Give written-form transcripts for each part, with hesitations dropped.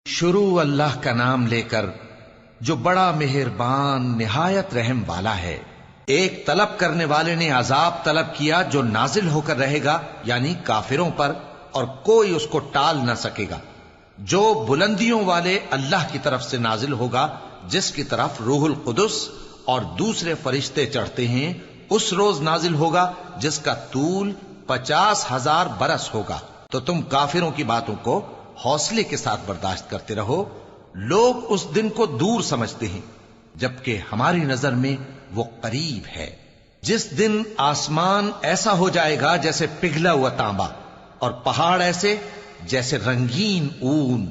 شروع اللہ کا نام لے کر جو بڑا مہربان نہایت رحم والا ہے۔ ایک طلب کرنے والے نے عذاب طلب کیا جو نازل ہو کر رہے گا، یعنی کافروں پر، اور کوئی اس کو ٹال نہ سکے گا۔ جو بلندیوں والے اللہ کی طرف سے نازل ہوگا، جس کی طرف روح القدس اور دوسرے فرشتے چڑھتے ہیں، اس روز نازل ہوگا جس کا طول 50,000 برس ہوگا۔ تو تم کافروں کی باتوں کو حوصلے کے ساتھ برداشت کرتے رہو۔ لوگ اس دن کو دور سمجھتے ہیں، جبکہ ہماری نظر میں وہ قریب ہے۔ جس دن آسمان ایسا ہو جائے گا جیسے پگھلا ہوا تانبا، اور پہاڑ ایسے جیسے رنگین اون،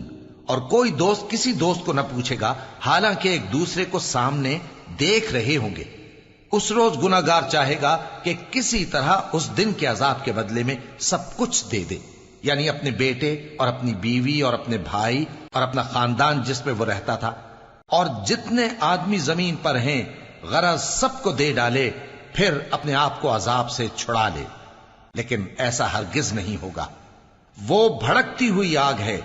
اور کوئی دوست کسی دوست کو نہ پوچھے گا، حالانکہ ایک دوسرے کو سامنے دیکھ رہے ہوں گے۔ اس روز گناہگار چاہے گا کہ کسی طرح اس دن کے عذاب کے بدلے میں سب کچھ دے دے، یعنی اپنے بیٹے اور اپنی بیوی اور اپنے بھائی اور اپنا خاندان جس میں وہ رہتا تھا، اور جتنے آدمی زمین پر ہیں، غرض سب کو دے ڈالے، پھر اپنے آپ کو عذاب سے چھڑا لے۔ لیکن ایسا ہرگز نہیں ہوگا۔ وہ بھڑکتی ہوئی آگ ہے،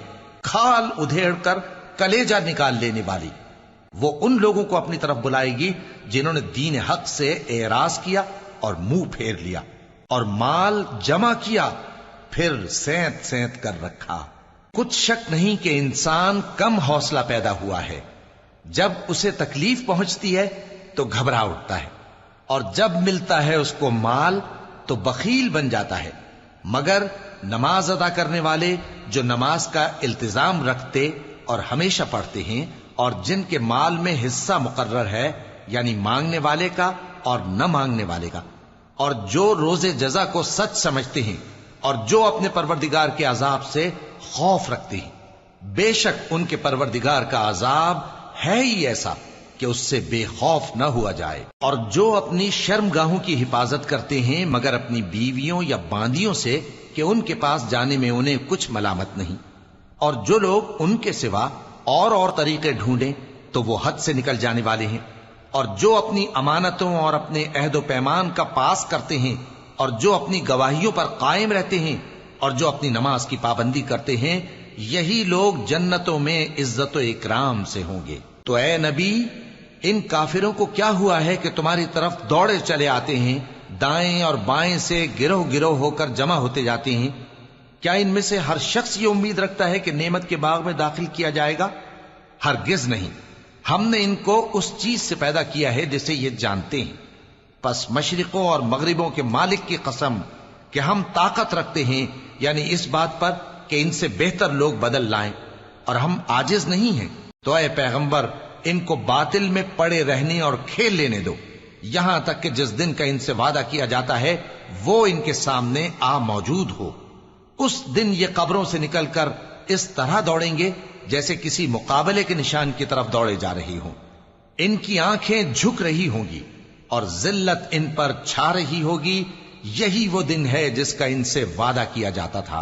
کھال ادھیڑ کر کلیجہ نکال لینے والی۔ وہ ان لوگوں کو اپنی طرف بلائے گی جنہوں نے دین حق سے اعراض کیا اور منہ پھیر لیا، اور مال جمع کیا، پھر سینت سینت کر رکھا۔ کچھ شک نہیں کہ انسان کم حوصلہ پیدا ہوا ہے۔ جب اسے تکلیف پہنچتی ہے تو گھبرا اٹھتا ہے، اور جب ملتا ہے اس کو مال تو بخیل بن جاتا ہے۔ مگر نماز ادا کرنے والے جو نماز کا التزام رکھتے اور ہمیشہ پڑھتے ہیں، اور جن کے مال میں حصہ مقرر ہے، یعنی مانگنے والے کا اور نہ مانگنے والے کا، اور جو روز جزا کو سچ سمجھتے ہیں، اور جو اپنے پروردگار کے عذاب سے خوف رکھتے ہیں، بے شک ان کے پروردگار کا عذاب ہے ہی ایسا کہ اس سے بے خوف نہ ہوا جائے۔ اور جو اپنی شرمگاہوں کی حفاظت کرتے ہیں مگر اپنی بیویوں یا باندیوں سے کہ ان کے پاس جانے میں انہیں کچھ ملامت نہیں، اور جو لوگ ان کے سوا اور طریقے ڈھونڈیں تو وہ حد سے نکل جانے والے ہیں، اور جو اپنی امانتوں اور اپنے عہد و پیمان کا پاس کرتے ہیں، اور جو اپنی گواہیوں پر قائم رہتے ہیں، اور جو اپنی نماز کی پابندی کرتے ہیں، یہی لوگ جنتوں میں عزت و اکرام سے ہوں گے۔ تو اے نبی، ان کافروں کو کیا ہوا ہے کہ تمہاری طرف دوڑے چلے آتے ہیں، دائیں اور بائیں سے گروہ گروہ ہو کر جمع ہوتے جاتے ہیں؟ کیا ان میں سے ہر شخص یہ امید رکھتا ہے کہ نعمت کے باغ میں داخل کیا جائے گا؟ ہرگز نہیں۔ ہم نے ان کو اس چیز سے پیدا کیا ہے جسے یہ جانتے ہیں۔ پس مشرقوں اور مغربوں کے مالک کی قسم کہ ہم طاقت رکھتے ہیں، یعنی اس بات پر کہ ان سے بہتر لوگ بدل لائیں، اور ہم عاجز نہیں ہیں۔ تو اے پیغمبر، ان کو باطل میں پڑے رہنے اور کھیل لینے دو، یہاں تک کہ جس دن کا ان سے وعدہ کیا جاتا ہے وہ ان کے سامنے آ موجود ہو۔ اس دن یہ قبروں سے نکل کر اس طرح دوڑیں گے جیسے کسی مقابلے کے نشان کی طرف دوڑے جا رہی ہوں۔ ان کی آنکھیں جھک رہی ہوں گی اور ذلت ان پر چھا رہی ہوگی۔ یہی وہ دن ہے جس کا ان سے وعدہ کیا جاتا تھا۔